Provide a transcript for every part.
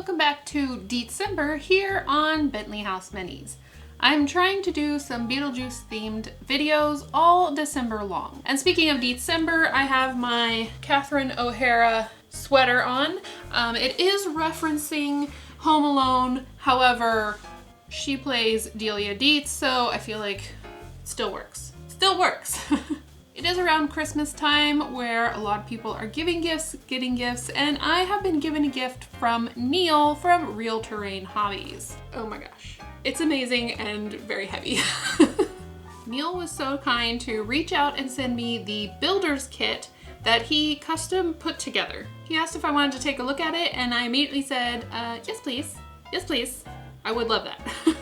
Welcome back to December here on Bentley House Minis. I'm trying to do some Beetlejuice themed videos all December long. And speaking of December, I have my Catherine O'Hara sweater on. It is referencing Home Alone, however, she plays Delia Dietz, so I feel like it still works. Still works. It is around Christmas time where a lot of people are giving gifts, getting gifts, and I have been given a gift from Neil from Real Terrain Hobbies. Oh my gosh. It's amazing and very heavy. Neil was so kind to reach out and send me the builder's kit that he custom put together. He asked if I wanted to take a look at it, and I immediately said, yes please, yes please. I would love that.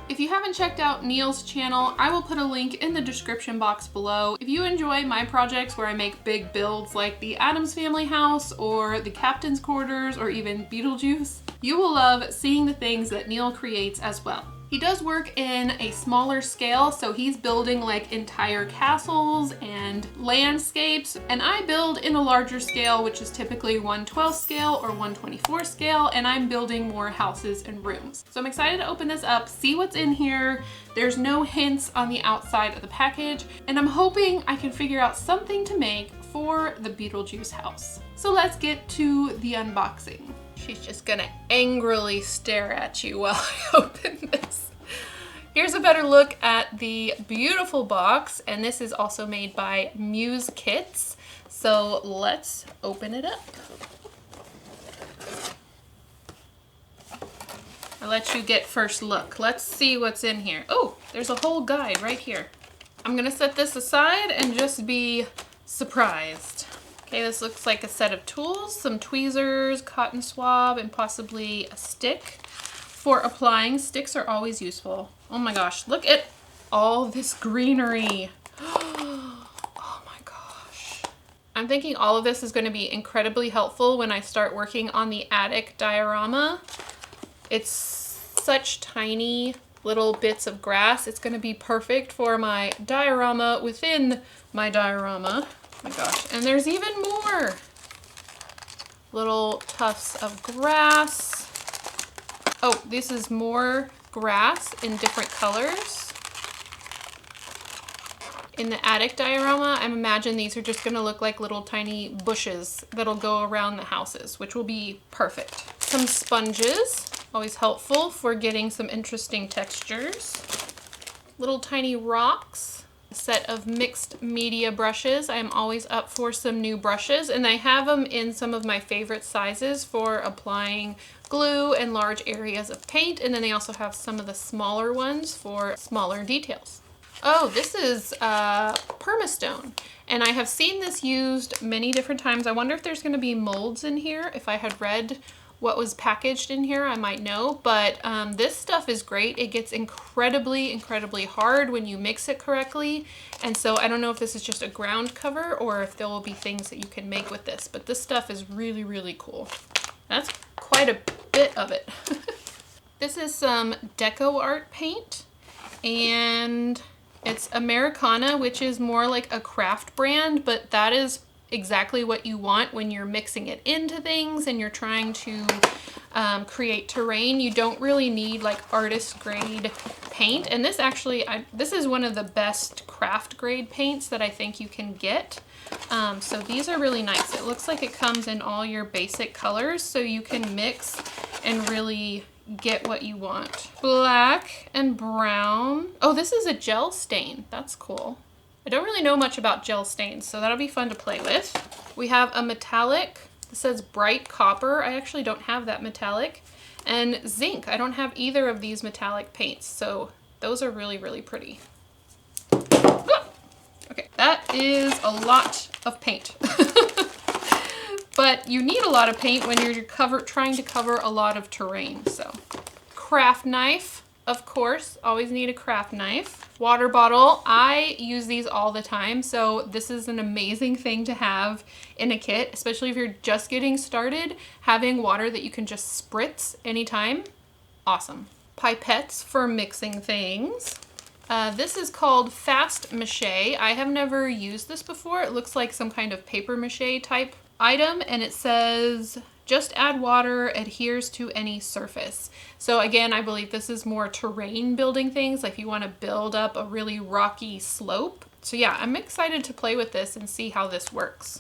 If you haven't checked out Neil's channel, I will put a link in the description box below. If you enjoy my projects where I make big builds like the Addams Family house or the Captain's Quarters or even Beetlejuice, you will love seeing the things that Neil creates as well. He does work in a smaller scale, so he's building like entire castles and landscapes, and I build in a larger scale, which is typically 1/12 scale or 1/24 scale, and I'm building more houses and rooms. So I'm excited to open this up, see what's in here. There's no hints on the outside of the package, and I'm hoping I can figure out something to make for the Beetlejuice house. So let's get to the unboxing. She's just gonna angrily stare at you while I open this. Here's a better look at the beautiful box, and this is also made by Muse Kits. So let's open it up. I'll let you get first look. Let's see what's in here. Oh, there's a whole guide right here. I'm gonna set this aside and just be surprised. Okay, this looks like a set of tools, some tweezers, cotton swab, and possibly a stick. For applying, sticks are always useful. Oh my gosh, look at all this greenery. Oh my gosh. I'm thinking all of this is going to be incredibly helpful when I start working on the attic diorama. It's such tiny little bits of grass. It's going to be perfect for my diorama within my diorama. Oh my gosh, and there's even more little tufts of grass. Oh, this is more grass in different colors. In the attic diorama, I imagine these are just gonna look like little tiny bushes that'll go around the houses, which will be perfect. Some sponges, always helpful for getting some interesting textures. Little tiny rocks. A set of mixed media brushes. I'm always up for some new brushes, and I have them in some of my favorite sizes for applying glue and large areas of paint, and then they also have some of the smaller ones for smaller details. Oh, this is permastone, and I have seen this used many different times. I wonder if there's going to be molds in here. If I had read what was packaged in here, I might know, but this stuff is great. It gets incredibly hard when you mix it correctly, and so I don't know if this is just a ground cover or if there will be things that you can make with this, but this stuff is really cool. That's quite a bit of it. This is some deco art paint, and it's Americana, which is more like a craft brand, but that is exactly what you want when you're mixing it into things and you're trying to create terrain. You don't really need like artist grade paint, and this actually, this is one of the best craft grade paints that I think you can get. So these are really nice. It looks like it comes in all your basic colors, so you can mix and really get what you want. Black and brown. Oh, this is a gel stain. That's cool. I don't really know much about gel stains, so that'll be fun to play with. We have a metallic. This says bright copper. I actually don't have that metallic. And zinc. I don't have either of these metallic paints, so those are really pretty. Okay, that is a lot of paint. But you need a lot of paint when you're trying to cover a lot of terrain, so. Craft knife, of course, always need a craft knife. Water bottle, I use these all the time, so this is an amazing thing to have in a kit, especially if you're just getting started. Having water that you can just spritz anytime, awesome. Pipettes for mixing things. This is called Fast Mache. I have never used this before. It looks like some kind of paper mache type item, and it says Just add water, adheres to any surface. So again, I believe this is more terrain building things, like you want to build up a really rocky slope. So yeah, I'm excited to play with this and see how this works.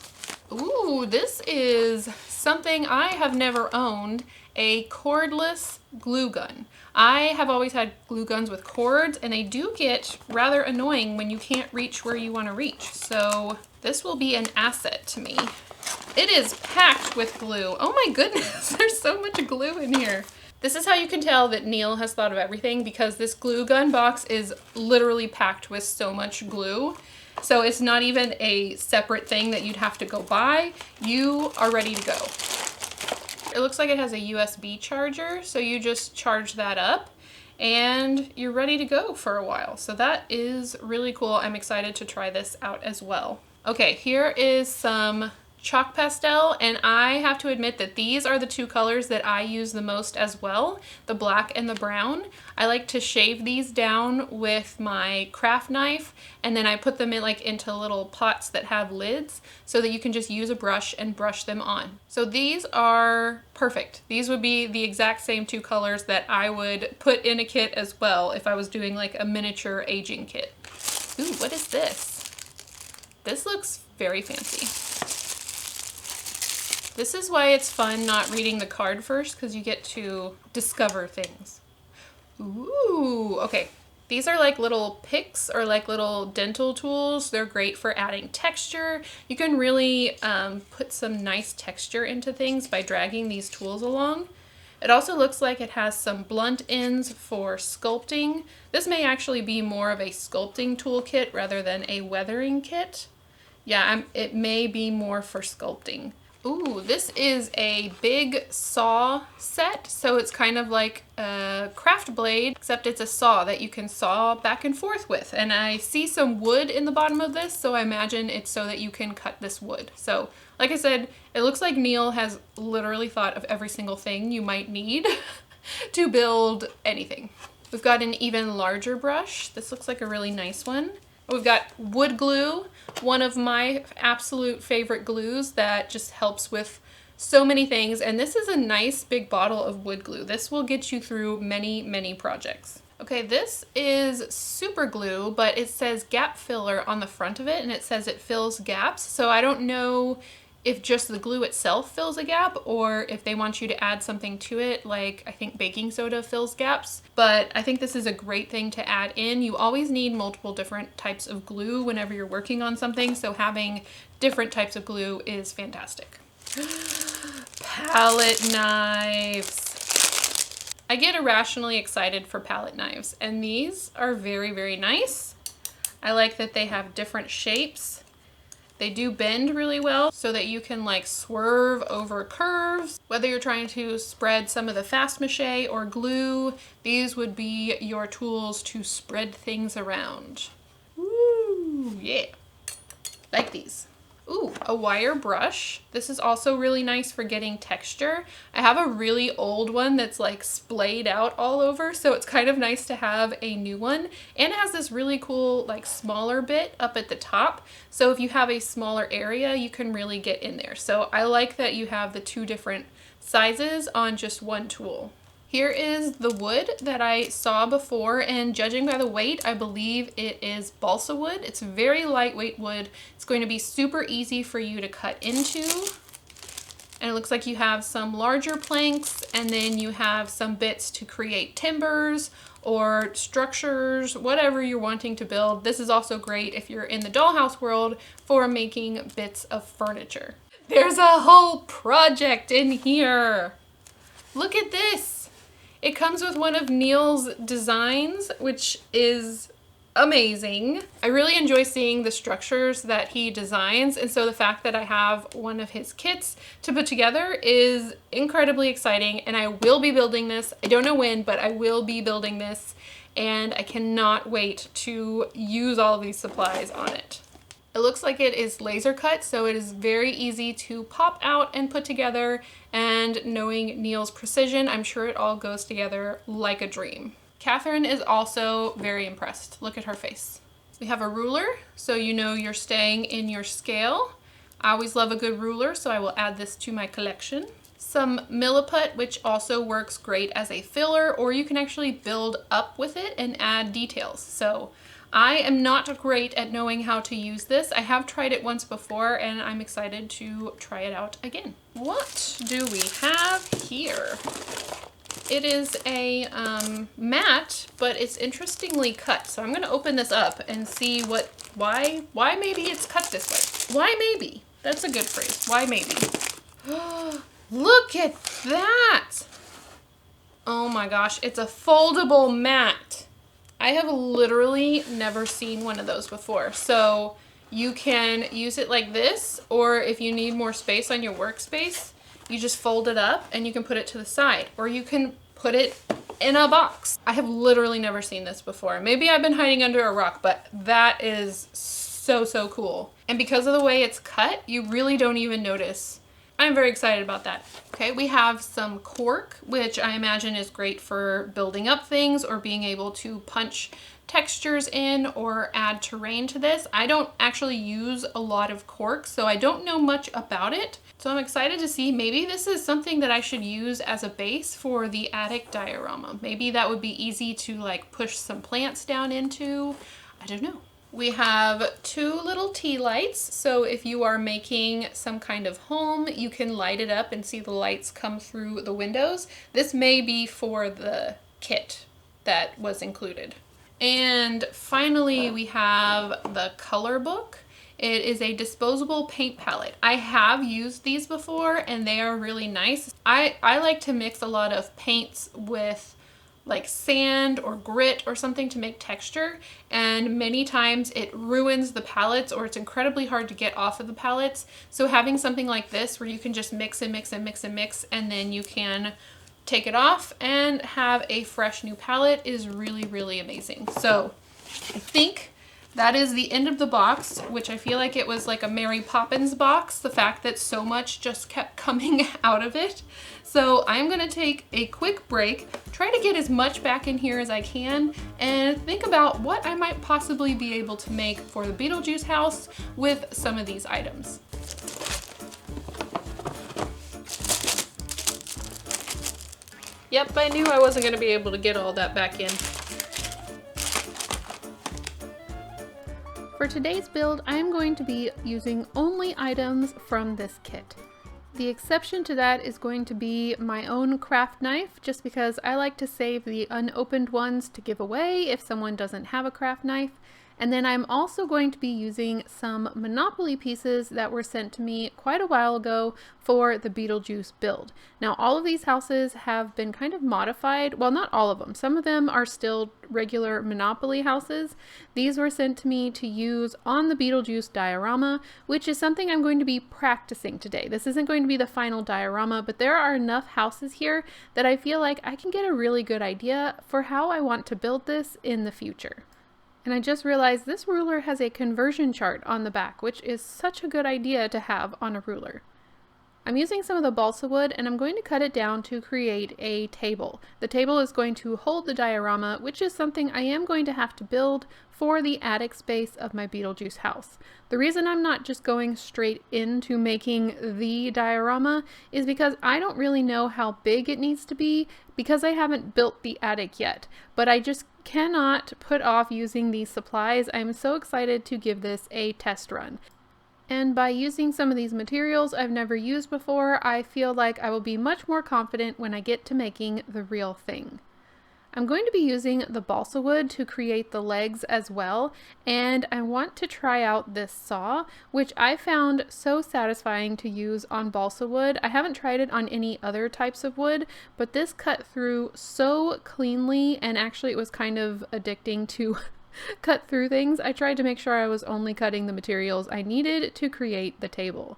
Ooh, this is something I have never owned, a cordless glue gun. I have always had glue guns with cords, and they do get rather annoying when you can't reach where you want to reach. So this will be an asset to me. It is packed with glue. Oh my goodness, there's so much glue in here. This is how you can tell that Neil has thought of everything, because this glue gun box is literally packed with so much glue. So it's not even a separate thing that you'd have to go buy. You are ready to go. It looks like it has a USB charger, so you just charge that up and you're ready to go for a while. So that is really cool. I'm excited to try this out as well. Okay, here is some chalk pastel, and I have to admit that these are the two colors that I use the most as well, the black and the brown. I like to shave these down with my craft knife, and then I put them in into little pots that have lids so that you can just use a brush and brush them on. So these are perfect. These would be the exact same two colors that I would put in a kit as well if I was doing like a miniature aging kit. Ooh, what is this? This looks very fancy. This is why it's fun not reading the card first, because you get to discover things. Ooh, okay. These are like little picks or like little dental tools. They're great for adding texture. You can really put some nice texture into things by dragging these tools along. It also looks like it has some blunt ends for sculpting. This may actually be more of a sculpting toolkit rather than a weathering kit. Yeah, it may be more for sculpting. Ooh, this is a big saw set. So it's kind of like a craft blade, except it's a saw that you can saw back and forth with. And I see some wood in the bottom of this, so I imagine it's so that you can cut this wood. So like I said, it looks like Neil has literally thought of every single thing you might need to build anything. We've got an even larger brush. This looks like a really nice one. We've got wood glue, one of my absolute favorite glues that just helps with so many things. And this is a nice big bottle of wood glue. This will get you through many, many projects. Okay, this is super glue, but it says gap filler on the front of it, and it says it fills gaps. So I don't know if just the glue itself fills a gap or if they want you to add something to it, like I think baking soda fills gaps. But I think this is a great thing to add in. You always need multiple different types of glue whenever you're working on something, so having different types of glue is fantastic. Palette knives. I get irrationally excited for palette knives, and these are very, very nice. I like that they have different shapes. They do bend really well so that you can like swerve over curves. Whether you're trying to spread some of the fast mache or glue, these would be your tools to spread things around. Woo, yeah. Like these. Ooh, a wire brush. This is also really nice for getting texture. I have a really old one that's like splayed out all over, so it's kind of nice to have a new one. And it has this really cool like smaller bit up at the top. So if you have a smaller area, you can really get in there. So I like that you have the two different sizes on just one tool. Here is the wood that I saw before, and judging by the weight, I believe it is balsa wood. It's very lightweight wood. It's going to be super easy for you to cut into. And it looks like you have some larger planks, and then you have some bits to create timbers or structures, whatever you're wanting to build. This is also great if you're in the dollhouse world for making bits of furniture. There's a whole project in here. Look at this. It comes with one of Neil's designs, which is amazing. I really enjoy seeing the structures that he designs, and so the fact that I have one of his kits to put together is incredibly exciting, and I will be building this. I don't know when, but I will be building this, and I cannot wait to use all of these supplies on it. It looks like it is laser cut, so it is very easy to pop out and put together, and knowing Neil's precision, I'm sure it all goes together like a dream. Catherine is also very impressed. Look at her face. We have a ruler, so you know you're staying in your scale. I always love a good ruler, so I will add this to my collection. some milliput, which also works great as a filler, or you can actually build up with it and add details. So I am not great at knowing how to use this. I have tried it once before and I'm excited to try it out again. What do we have here? It is a mat, but it's interestingly cut. So I'm gonna open this up and see why maybe it's cut this way. Why maybe? That's a good phrase. Why maybe? Look at that! Oh my gosh, it's a foldable mat. I have literally never seen one of those before. So you can use it like this, or if you need more space on your workspace, you just fold it up and you can put it to the side, or you can put it in a box. I have literally never seen this before. Maybe I've been hiding under a rock, but that is so cool. And because of the way it's cut, you really don't even notice. I'm very excited about that. Okay, we have some cork, which I imagine is great for building up things or being able to punch textures in or add terrain to this. I don't actually use a lot of cork, so I don't know much about it. So I'm excited to see, maybe this is something that I should use as a base for the attic diorama. Maybe that would be easy to like push some plants down into. I don't know. We have two little tea lights, so if you are making some kind of home, you can light it up and see the lights come through the windows. This may be for the kit that was included. And finally, we have the color book. It is a disposable paint palette. I have used these before and they are really nice. I like to mix a lot of paints with like sand or grit or something to make texture, and many times it ruins the palettes or it's incredibly hard to get off of the palettes. So having something like this where you can just mix and mix and mix and mix and then you can take it off and have a fresh new palette is really amazing. So I think that is the end of the box, which I feel like it was like a Mary Poppins box, the fact that so much just kept coming out of it. So I'm gonna take a quick break, try to get as much back in here as I can, and think about what I might possibly be able to make for the Beetlejuice house with some of these items. Yep, I knew I wasn't gonna be able to get all that back in. For today's build, I'm going to be using only items from this kit. The exception to that is going to be my own craft knife, just because I like to save the unopened ones to give away if someone doesn't have a craft knife. And then I'm also going to be using some Monopoly pieces that were sent to me quite a while ago for the Beetlejuice build. Now, all of these houses have been kind of modified. Well, not all of them. Some of them are still regular Monopoly houses. These were sent to me to use on the Beetlejuice diorama, which is something I'm going to be practicing today. This isn't going to be the final diorama, but there are enough houses here that I feel like I can get a really good idea for how I want to build this in the future. And I just realized this ruler has a conversion chart on the back, which is such a good idea to have on a ruler. I'm using some of the balsa wood and I'm going to cut it down to create a table. The table is going to hold the diorama, which is something I am going to have to build for the attic space of my Beetlejuice house. The reason I'm not just going straight into making the diorama is because I don't really know how big it needs to be because I haven't built the attic yet, but I just cannot put off using these supplies. I'm so excited to give this a test run. And by using some of these materials I've never used before, I feel like I will be much more confident when I get to making the real thing. I'm going to be using the balsa wood to create the legs as well, and I want to try out this saw, which I found so satisfying to use on balsa wood. I haven't tried it on any other types of wood, but this cut through so cleanly, and actually it was kind of addicting to cut through things. I tried to make sure I was only cutting the materials I needed to create the table.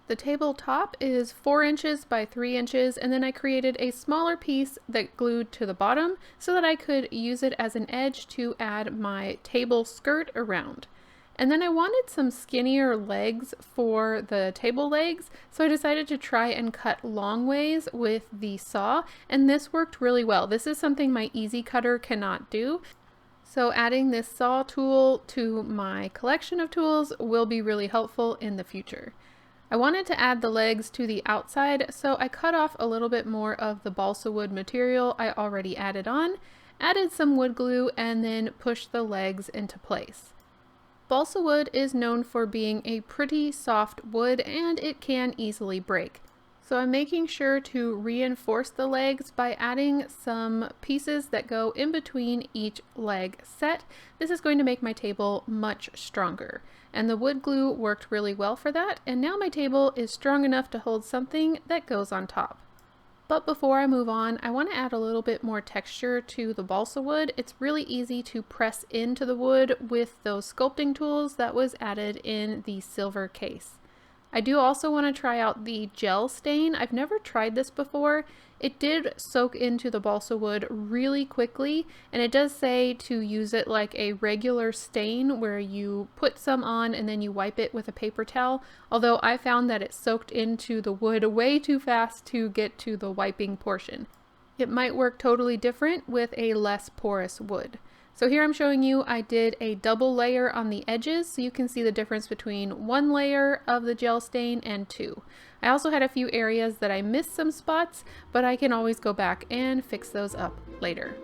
The tabletop is 4 inches by 3 inches, and then I created a smaller piece that glued to the bottom so that I could use it as an edge to add my table skirt around. And then I wanted some skinnier legs for the table legs, so I decided to try and cut long ways with the saw, and this worked really well. This is something my Easy Cutter cannot do. So adding this saw tool to my collection of tools will be really helpful in the future. I wanted to add the legs to the outside, so I cut off a little bit more of the balsa wood material I already added on, added some wood glue, and then pushed the legs into place. Balsa wood is known for being a pretty soft wood and it can easily break. So I'm making sure to reinforce the legs by adding some pieces that go in between each leg set. This is going to make my table much stronger. And the wood glue worked really well for that, and now my table is strong enough to hold something that goes on top. But before I move on, I want to add a little bit more texture to the balsa wood. It's really easy to press into the wood with those sculpting tools that was added in the silver case. I do also want to try out the gel stain. I've never tried this before. It did soak into the balsa wood really quickly, and it does say to use it like a regular stain where you put some on and then you wipe it with a paper towel, although I found that it soaked into the wood way too fast to get to the wiping portion. It might work totally different with a less porous wood. So here I'm showing you I did a double layer on the edges so you can see the difference between one layer of the gel stain and two. I also had a few areas that I missed some spots, but I can always go back and fix those up later.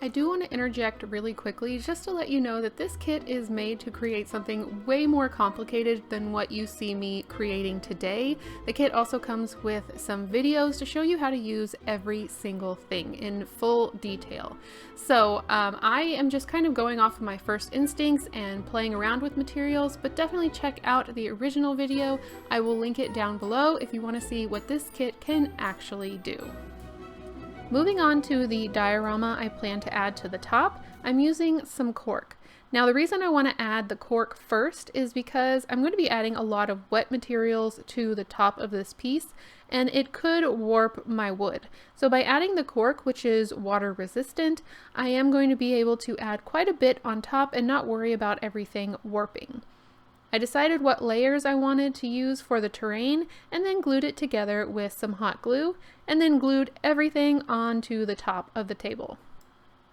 I do want to interject really quickly just to let you know that this kit is made to create something way more complicated than what you see me creating today. The kit also comes with some videos to show you how to use every single thing in full detail. So I am just kind of going off of my first instincts and playing around with materials, but definitely check out the original video. I will link it down below if you want to see what this kit can actually do. Moving on to the diorama I plan to add to the top, I'm using some cork. Now the reason I want to add the cork first is because I'm going to be adding a lot of wet materials to the top of this piece and it could warp my wood. So by adding the cork, which is water resistant, I am going to be able to add quite a bit on top and not worry about everything warping. I decided what layers I wanted to use for the terrain and then glued it together with some hot glue and then glued everything onto the top of the table.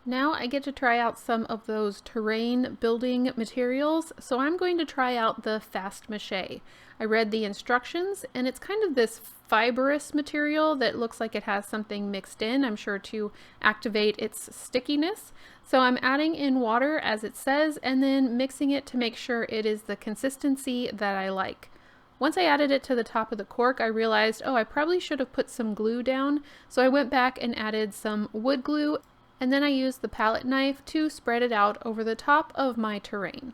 Now I get to try out some of those terrain building materials, so I'm going to try out the fast mache. I read the instructions and it's kind of this fibrous material that looks like it has something mixed in, I'm sure to activate its stickiness. So I'm adding in water as it says and then mixing it to make sure it is the consistency that I like. Once I added it to the top of the cork, I realized, oh, I probably should have put some glue down. So I went back and added some wood glue and then I used the palette knife to spread it out over the top of my terrain.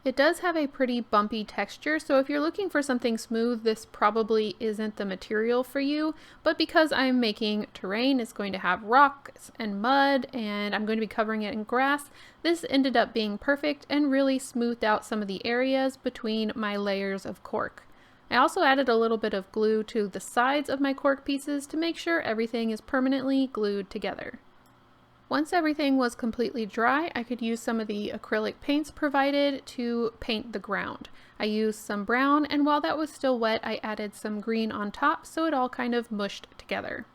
It does have a pretty bumpy texture, so if you're looking for something smooth, this probably isn't the material for you, but because I'm making terrain, it's going to have rocks and mud, and I'm going to be covering it in grass, this ended up being perfect and really smoothed out some of the areas between my layers of cork. I also added a little bit of glue to the sides of my cork pieces to make sure everything is permanently glued together. Once everything was completely dry, I could use some of the acrylic paints provided to paint the ground. I used some brown, and while that was still wet, I added some green on top so it all kind of mushed together.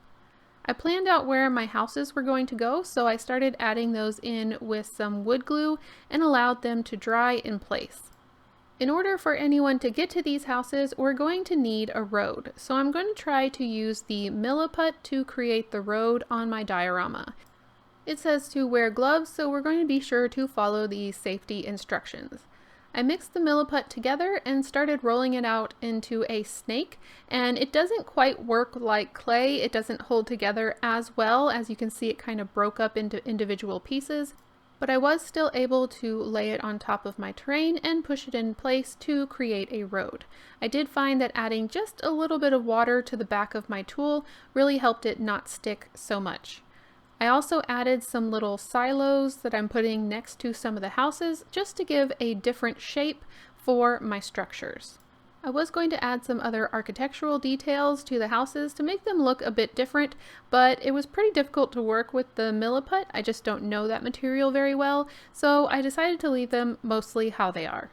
I planned out where my houses were going to go, so I started adding those in with some wood glue and allowed them to dry in place. In order for anyone to get to these houses, we're going to need a road, so I'm going to try to use the milliput to create the road on my diorama. It says to wear gloves, so we're going to be sure to follow the safety instructions. I mixed the milliput together and started rolling it out into a snake, and it doesn't quite work like clay. It doesn't hold together as well. As you can see, it kind of broke up into individual pieces, but I was still able to lay it on top of my terrain and push it in place to create a road. I did find that adding just a little bit of water to the back of my tool really helped it not stick so much. I also added some little silos that I'm putting next to some of the houses just to give a different shape for my structures. I was going to add some other architectural details to the houses to make them look a bit different, but it was pretty difficult to work with the milliput. I just don't know that material very well, so I decided to leave them mostly how they are.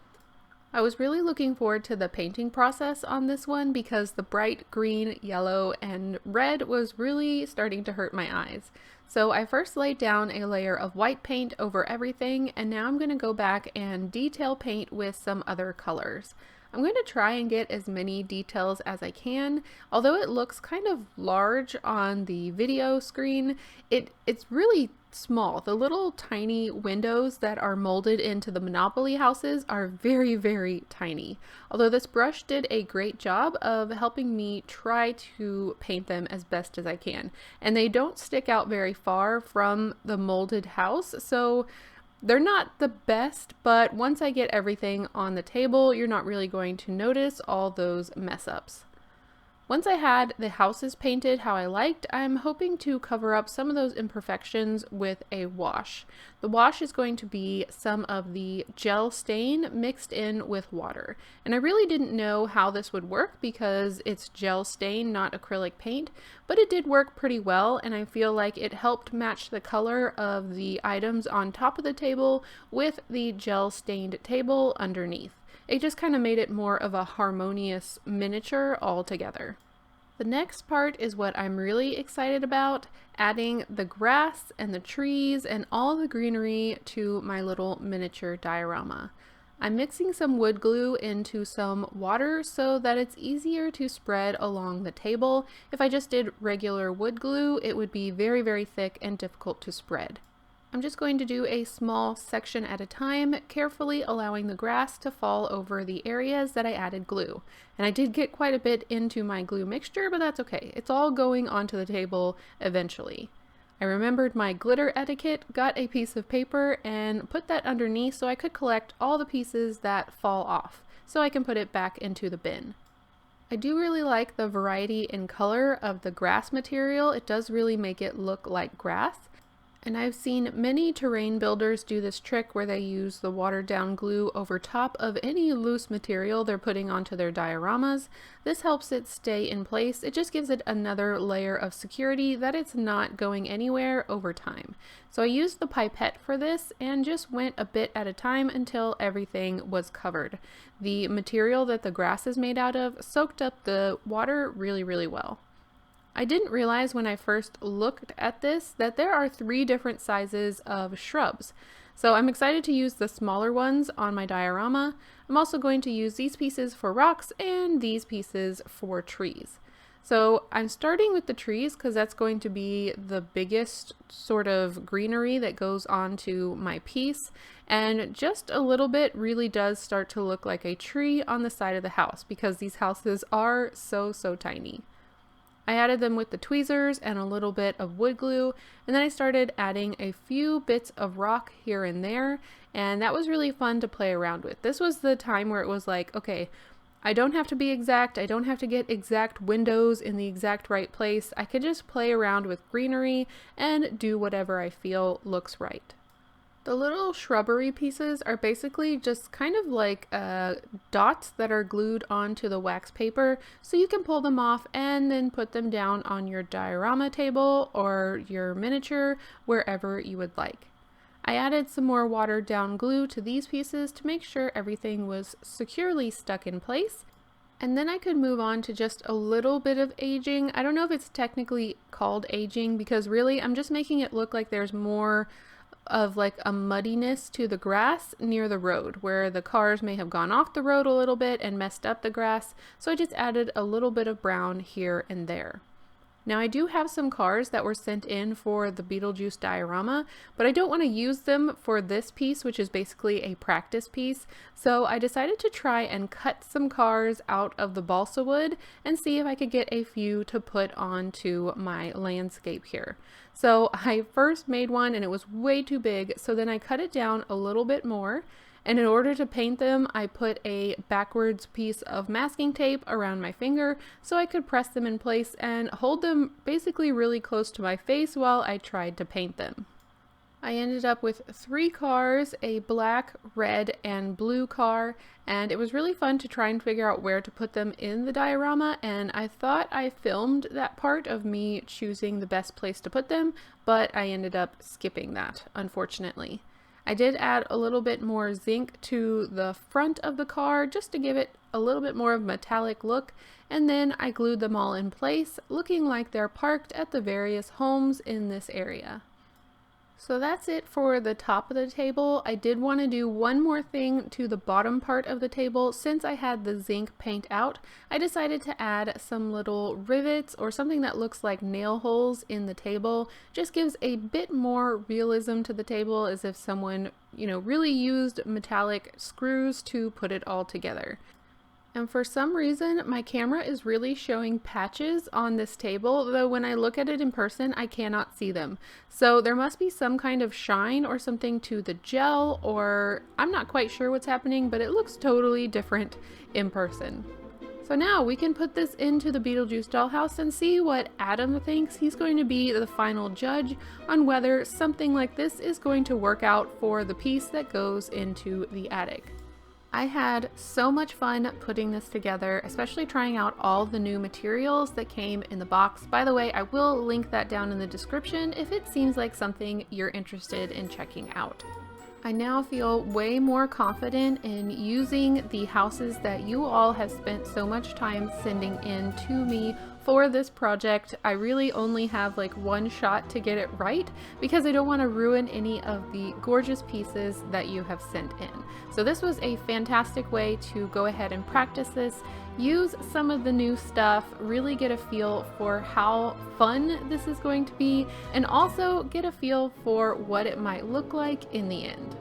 I was really looking forward to the painting process on this one because the bright green, yellow, and red was really starting to hurt my eyes. So I first laid down a layer of white paint over everything, and now I'm going to go back and detail paint with some other colors. I'm going to try and get as many details as I can. Although it looks kind of large on the video screen, it's really small. The little tiny windows that are molded into the Monopoly houses are very, very tiny. Although this brush did a great job of helping me try to paint them as best as I can. And they don't stick out very far from the molded house, so they're not the best, but once I get everything on the table, you're not really going to notice all those mess ups. Once I had the houses painted how I liked, I'm hoping to cover up some of those imperfections with a wash. The wash is going to be some of the gel stain mixed in with water. And I really didn't know how this would work because it's gel stain, not acrylic paint, but it did work pretty well, and I feel like it helped match the color of the items on top of the table with the gel stained table underneath. It just kind of made it more of a harmonious miniature altogether. The next part is what I'm really excited about, adding the grass and the trees and all the greenery to my little miniature diorama. I'm mixing some wood glue into some water so that it's easier to spread along the table. If I just did regular wood glue, it would be very, very thick and difficult to spread. I'm just going to do a small section at a time, carefully allowing the grass to fall over the areas that I added glue. And I did get quite a bit into my glue mixture, but that's okay. It's all going onto the table eventually. I remembered my glitter etiquette, got a piece of paper and put that underneath so I could collect all the pieces that fall off, so I can put it back into the bin. I do really like the variety in color of the grass material. It does really make it look like grass. And I've seen many terrain builders do this trick where they use the watered down glue over top of any loose material they're putting onto their dioramas. This helps it stay in place. It just gives it another layer of security that it's not going anywhere over time. So I used the pipette for this and just went a bit at a time until everything was covered. The material that the grass is made out of soaked up the water really, really well. I didn't realize when I first looked at this that there are 3 different sizes of shrubs. So I'm excited to use the smaller ones on my diorama. I'm also going to use these pieces for rocks and these pieces for trees. So I'm starting with the trees because that's going to be the biggest sort of greenery that goes onto my piece. And just a little bit really does start to look like a tree on the side of the house because these houses are so tiny. I added them with the tweezers and a little bit of wood glue, and then I started adding a few bits of rock here and there, and that was really fun to play around with. This was the time where it was like, okay, I don't have to be exact, I don't have to get exact windows in the exact right place. I could just play around with greenery and do whatever I feel looks right. The little shrubbery pieces are basically just kind of like dots that are glued onto the wax paper, so you can pull them off and then put them down on your diorama table or your miniature, wherever you would like. I added some more watered down glue to these pieces to make sure everything was securely stuck in place. And then I could move on to just a little bit of aging. I don't know if it's technically called aging because really I'm just making it look like there's more of like a muddiness to the grass near the road where the cars may have gone off the road a little bit and messed up the grass. So I just added a little bit of brown here and there. Now I do have some cars that were sent in for the Beetlejuice diorama, but I don't want to use them for this piece, which is basically a practice piece. So I decided to try and cut some cars out of the balsa wood and see if I could get a few to put onto my landscape here. So I first made one and it was way too big, so then I cut it down a little bit more. And in order to paint them, I put a backwards piece of masking tape around my finger so I could press them in place and hold them basically really close to my face while I tried to paint them. I ended up with 3 cars, a black, red, and blue car, and it was really fun to try and figure out where to put them in the diorama, and I thought I filmed that part of me choosing the best place to put them, but I ended up skipping that, unfortunately. I did add a little bit more zinc to the front of the car just to give it a little bit more of a metallic look, and then I glued them all in place, looking like they're parked at the various homes in this area. So that's it for the top of the table. I did want to do one more thing to the bottom part of the table. Since I had the zinc paint out, I decided to add some little rivets or something that looks like nail holes in the table. Just gives a bit more realism to the table, as if someone, really used metallic screws to put it all together. And for some reason, my camera is really showing patches on this table, though when I look at it in person, I cannot see them. So there must be some kind of shine or something to the gel, or I'm not quite sure what's happening, but it looks totally different in person. So now we can put this into the Beetlejuice dollhouse and see what Adam thinks. He's going to be the final judge on whether something like this is going to work out for the piece that goes into the attic. I had so much fun putting this together, especially trying out all the new materials that came in the box. By the way, I will link that down in the description if it seems like something you're interested in checking out. I now feel way more confident in using the houses that you all have spent so much time sending in to me for this project. I really only have like one shot to get it right because I don't want to ruin any of the gorgeous pieces that you have sent in. So this was a fantastic way to go ahead and practice this, use some of the new stuff, really get a feel for how fun this is going to be, and also get a feel for what it might look like in the end.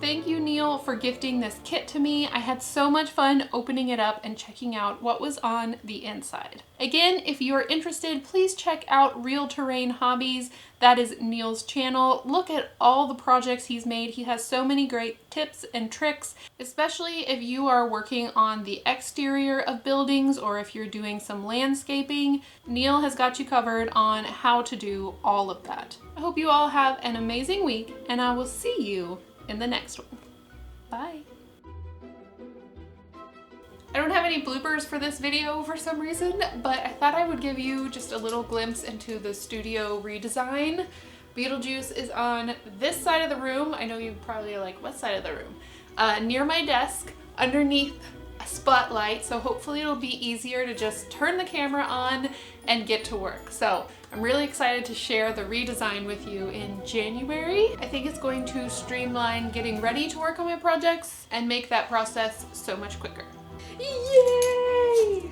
Thank you, Neil, for gifting this kit to me. I had so much fun opening it up and checking out what was on the inside. Again, if you are interested, please check out Real Terrain Hobbies. That is Neil's channel. Look at all the projects he's made. He has so many great tips and tricks, especially if you are working on the exterior of buildings or if you're doing some landscaping. Neil has got you covered on how to do all of that. I hope you all have an amazing week, and I will see you in the next one. Bye. I don't have any bloopers for this video for some reason, but I thought I would give you just a little glimpse into the studio redesign. Beetlejuice is on this side of the room. I know you probably are like, what side of the room? Near my desk, underneath a spotlight, so hopefully it'll be easier to just turn the camera on and get to work. So I'm really excited to share the redesign with you in January. I think it's going to streamline getting ready to work on my projects and make that process so much quicker. Yay!